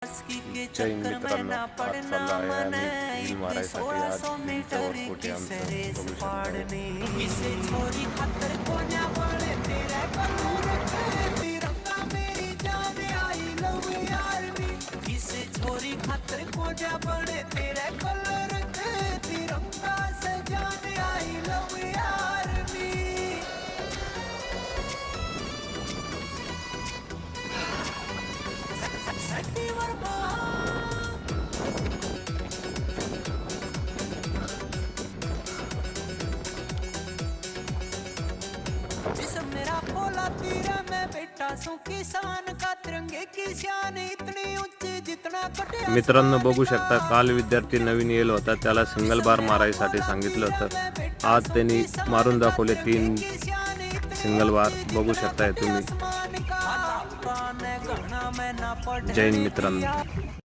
जय मित्रांनो, आज चाललो आहे आम्ही रील मारायसाठी. आज रीलच्यावर कुठे आमचं बघू मेरा भोला तीर मैं बेटा सू किसान का तिरंगे की शान इतनी ऊंची जितना कटे. मित्रांनो, बघू शकता, काल विद्यार्थी नवीन येईल होता, त्याला सिंगल बार मारायसाठी सांगितलं होतं. आज त्यांनी मारून दाखवले 3 सिंगल बार. बघू शकताय तुम्ही. जय हिंद मित्रांनो.